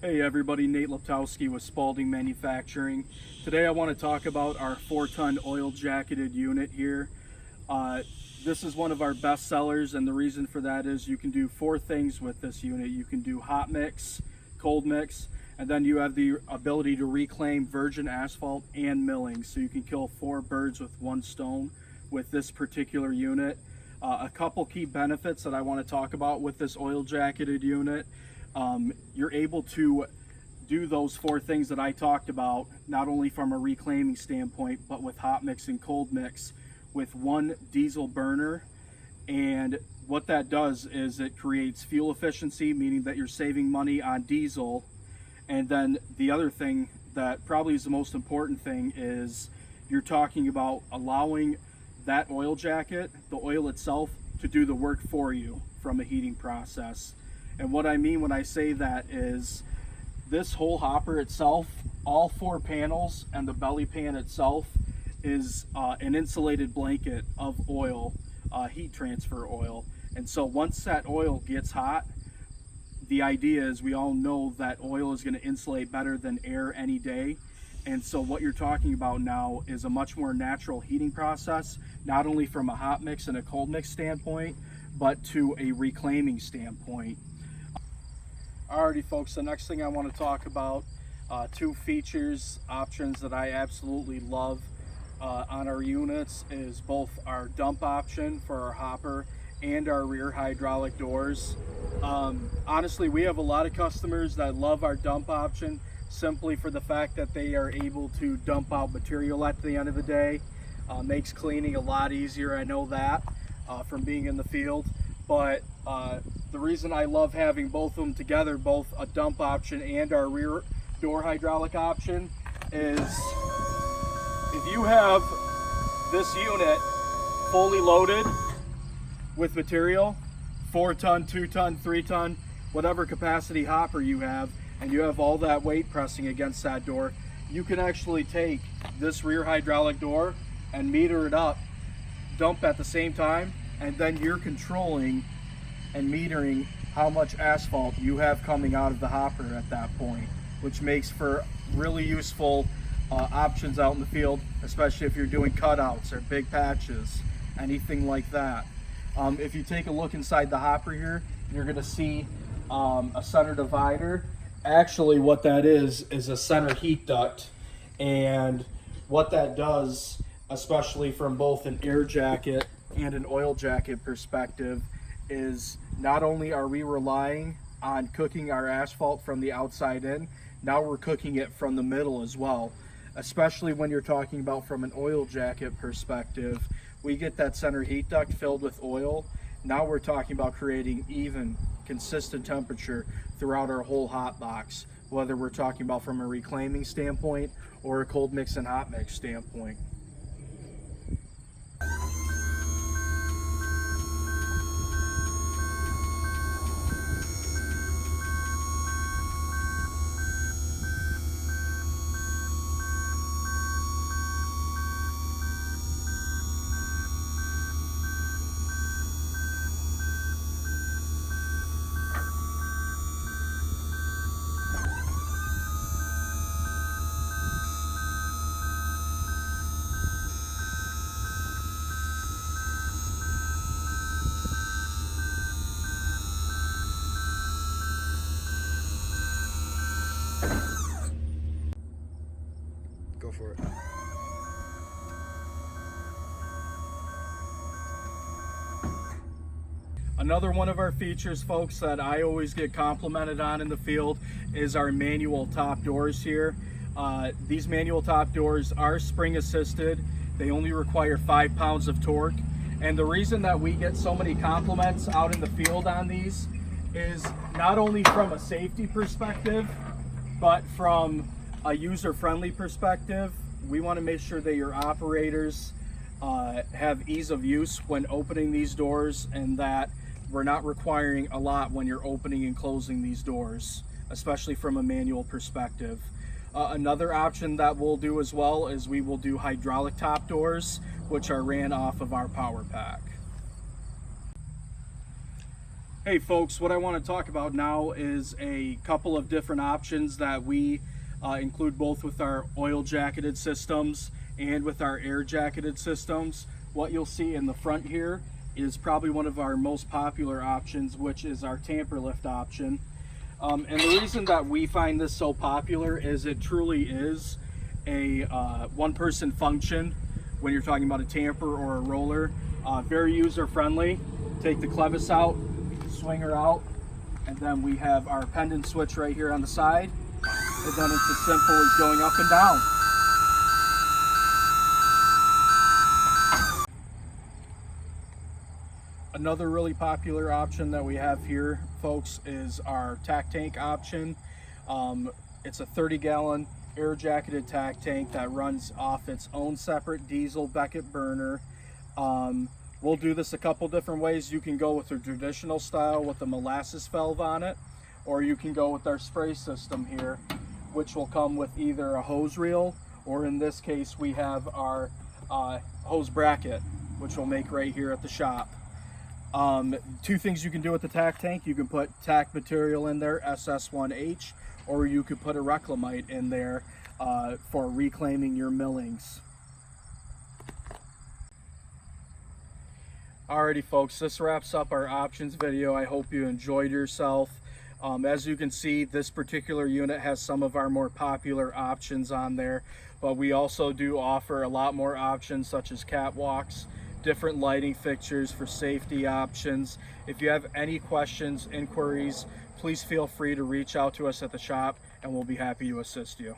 Hey everybody, Nate Leptowski with Spaulding Manufacturing. Today I want to talk about our 4-ton oil jacketed unit here. This is one of our best sellers, and the reason for that is you can do 4 things with this unit. You can do hot mix, cold mix, and then you have the ability to reclaim virgin asphalt and milling. So you can kill 4 birds with 1 stone with this particular unit. A couple key benefits that I want to talk about with this oil jacketed unit. You're able to do those 4 things that I talked about, not only from a reclaiming standpoint, but with hot mix and cold mix with 1 diesel burner. And what that does is it creates fuel efficiency, meaning that you're saving money on diesel. And then the other thing that probably is the most important thing is you're talking about allowing that oil jacket, the oil itself, to do the work for you from a heating process. And what I mean when I say that is this whole hopper itself, all 4 panels and the belly pan itself is an insulated blanket of oil, heat transfer oil. And so once that oil gets hot, the idea is we all know that oil is going to insulate better than air any day. And so what you're talking about now is a much more natural heating process, not only from a hot mix and a cold mix standpoint, but to a reclaiming standpoint. Alrighty folks, the next thing I want to talk about, 2 features, options that I absolutely love on our units is both our dump option for our hopper and our rear hydraulic doors. Honestly, we have a lot of customers that love our dump option simply for the fact that they are able to dump out material at the end of the day. Makes cleaning a lot easier, I know that from being in the field. But the reason I love having both of them together, both a dump option and our rear door hydraulic option, is if you have this unit fully loaded with material, 4-ton, 2-ton, 3-ton, whatever capacity hopper you have, and you have all that weight pressing against that door, you can actually take this rear hydraulic door and meter it up, dump at the same time, and then you're controlling and metering how much asphalt you have coming out of the hopper at that point, which makes for really useful options out in the field, especially if you're doing cutouts or big patches, anything like that. If you take a look inside the hopper here, you're going to see a center divider. Actually, what that is a center heat duct, and what that does, especially from both an air jacket and an oil jacket perspective, is not only are we relying on cooking our asphalt from the outside in, now we're cooking it from the middle as well. Especially when you're talking about from an oil jacket perspective, we get that center heat duct filled with oil. Now we're talking about creating even consistent temperature throughout our whole hot box, whether we're talking about from a reclaiming standpoint or a cold mix and hot mix standpoint. Go for it. Another one of our features, folks, that I always get complimented on in the field is our manual top doors here. These manual top doors are spring assisted. They only require 5 pounds of torque. And the reason that we get so many compliments out in the field on these is not only from a safety perspective, but from a user-friendly perspective. We want to make sure that your operators have ease of use when opening these doors, and that we're not requiring a lot when you're opening and closing these doors, especially from a manual perspective. Another option that we'll do as well is we will do hydraulic top doors, which are ran off of our power pack. Hey folks, what I want to talk about now is a couple of different options that we include both with our oil jacketed systems and with our air jacketed systems. What you'll see in the front here is probably one of our most popular options, which is our tamper lift option. And the reason that we find this so popular is it truly is a one-person function when you're talking about a tamper or a roller. Very user-friendly. Take the clevis out, swing her out, and then we have our pendant switch right here on the side, and then it's as simple as going up and down. Another really popular option that we have here, folks, is our tack tank option. It's a 30-gallon air jacketed tack tank that runs off its own separate diesel Beckett burner. We'll do this a couple different ways. You can go with the traditional style with the molasses valve on it, or you can go with our spray system here, which will come with either a hose reel, or in this case we have our hose bracket, which we'll make right here at the shop. Two things you can do with the tack tank: you can put tack material in there, SS1H, or you could put a reclamite in there for reclaiming your millings. Alrighty folks, this wraps up our options video. I hope you enjoyed yourself. As you can see, this particular unit has some of our more popular options on there, but we also do offer a lot more options such as catwalks, different lighting fixtures for safety options. If you have any questions, inquiries, please feel free to reach out to us at the shop and we'll be happy to assist you.